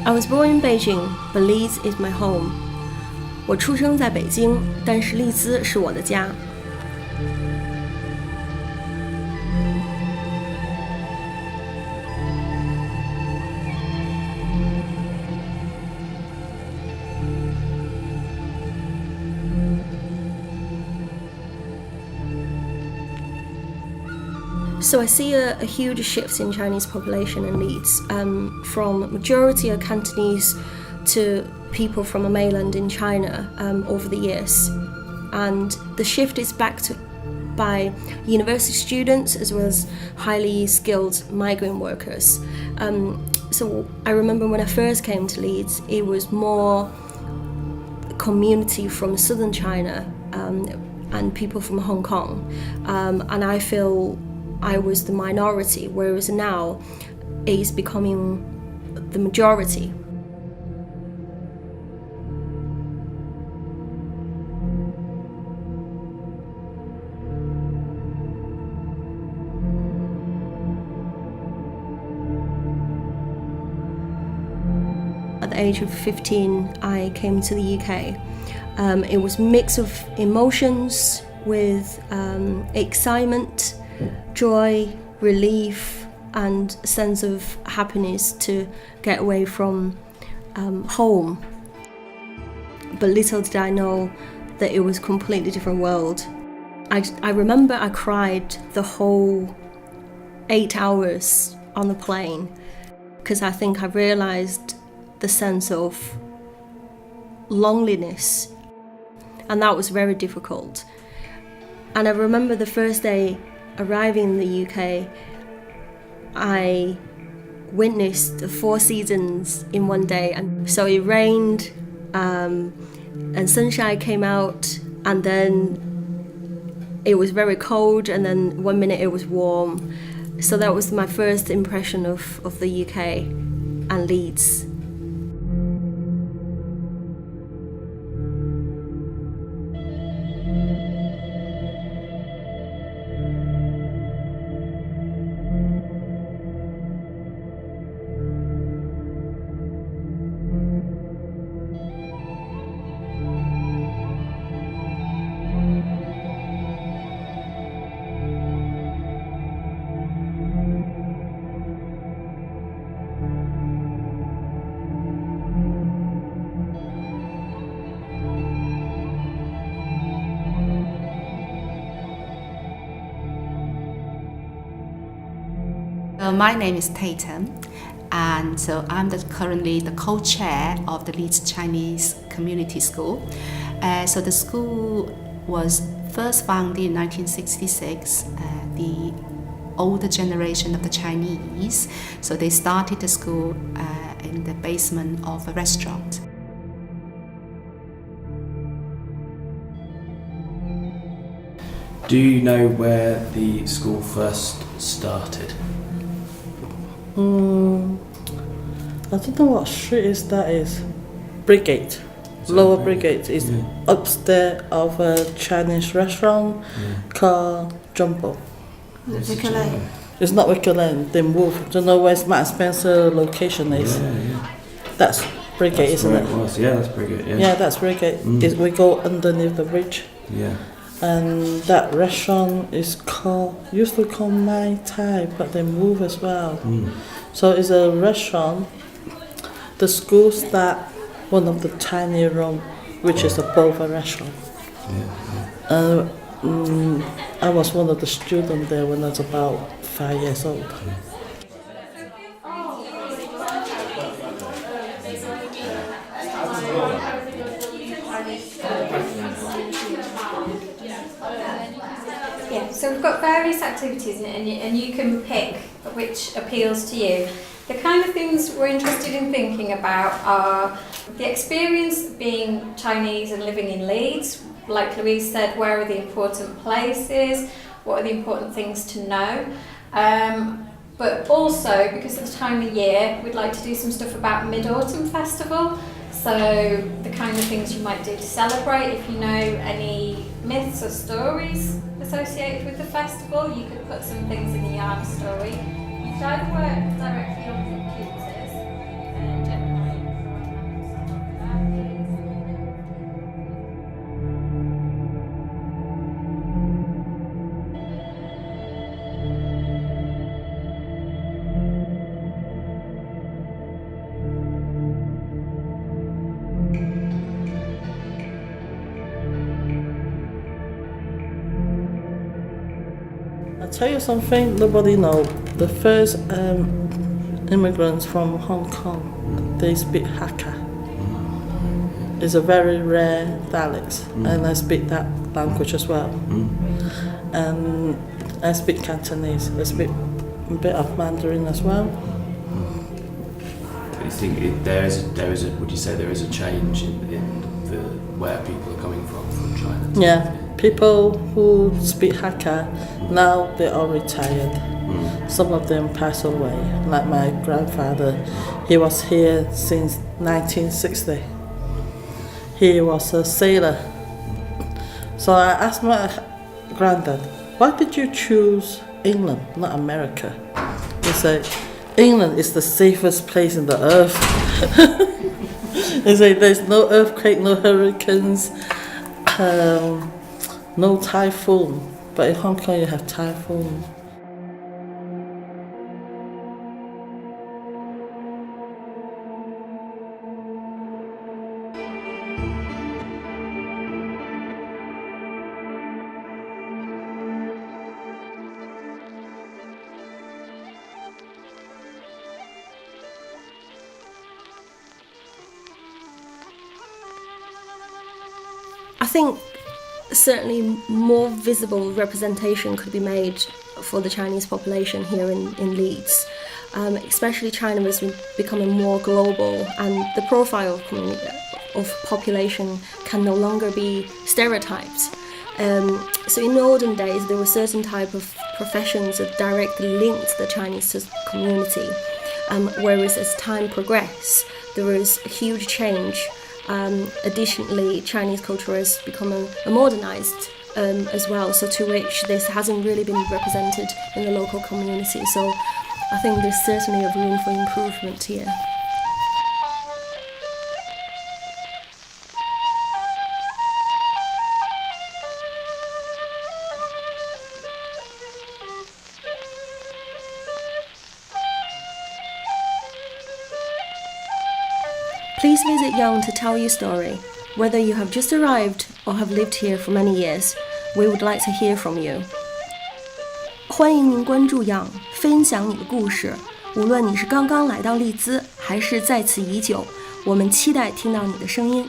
I was born in Beijing, but Leeds is my home. 我出生在北京，但是利兹是我的家。So I see a huge shift in Chinese population in Leeds, from majority of Cantonese to people from the mainland in China over the years. And the shift is backed by university students as well as highly skilled migrant workers. So I remember when I first came to Leeds, it was more community from southern China and people from Hong Kong. And I feel I was the minority, whereas now it's becoming the majority. At the age of 15, I came to the UK. It was a mix of emotions with excitement, joy, relief, and a sense of happiness to get away from home. But little did I know that it was a completely different world. I remember I cried the whole 8 hours on the plane because I think I realised the sense of loneliness, and that was very difficult. And I remember the first day arriving in the UK, I witnessed the 4 seasons in one day. And so it rained and sunshine came out, and then it was very cold, and then one minute it was warm. So that was my first impression of the UK and Leeds. My name is Tatum, and so I'm currently the co-chair of the Leeds Chinese Community School. So the school was first founded in 1966. The older generation of the Chinese, so they started the school in the basement of a restaurant. Do you know where the school first started? I don't know what street is Brigade. Lower Brigade is upstairs of a Chinese restaurant called Jumbo. Wicker Lane. It's not Wicker Lane, they moved. Don't know where Mark Spencer location is. Yeah. That's Brigade, isn't it? Yeah, that's Brigade. Yeah, that's Brigade. We go underneath the bridge. Yeah. And that restaurant used to call Mai Tai, but they move as well. So it's a restaurant. The school start one of the tiny room, which is above a restaurant. I was one of the students there when I was about 5 years old. Yeah, so we've got various activities and you can pick which appeals to you. The kind of things we're interested in thinking about are the experience of being Chinese and living in Leeds. Like Louise said, where are the important places? What are the important things to know? But also, because of the time of year, we'd like to do some stuff about Mid-Autumn Festival. So the kind of things you might do to celebrate. If you know any myths or stories associated with the festival, you could put some things in the yarn story. You could either work directly on computers and generate tell you something nobody knows. The first immigrants from Hong Kong, they speak Hakka. It's a very rare dialect, and I speak that language as well. And I speak Cantonese. I speak a bit of Mandarin as well. You think there is a? Would you say there is a change in the where people are coming from China? Yeah, people who speak Hakka now they're all retired. Some of them passed away. Like my grandfather, he was here since 1960. He was a sailor. So I asked my granddad, why did you choose England, not America? He said, England is the safest place in the earth. He said, there's no earthquake, no hurricanes, no typhoon. But in Hong Kong you have typhoon. I think certainly more visible representation could be made for the Chinese population here in Leeds. Especially China is becoming more global, and the profile of population can no longer be stereotyped. So in the olden days, there were certain type of professions that directly linked the Chinese community, whereas as time progressed, there was a huge change. Additionally, Chinese culture has become a modernized as well, so to which this hasn't really been represented in the local community. So I think there's certainly a room for improvement here. Please visit Young to tell your story. Whether you have just arrived or have lived here for many years, we would like to hear from you. 欢迎您关注 Young， 分享你的故事。无论你是刚刚来到利兹，还是在此已久，我们期待听到你的声音。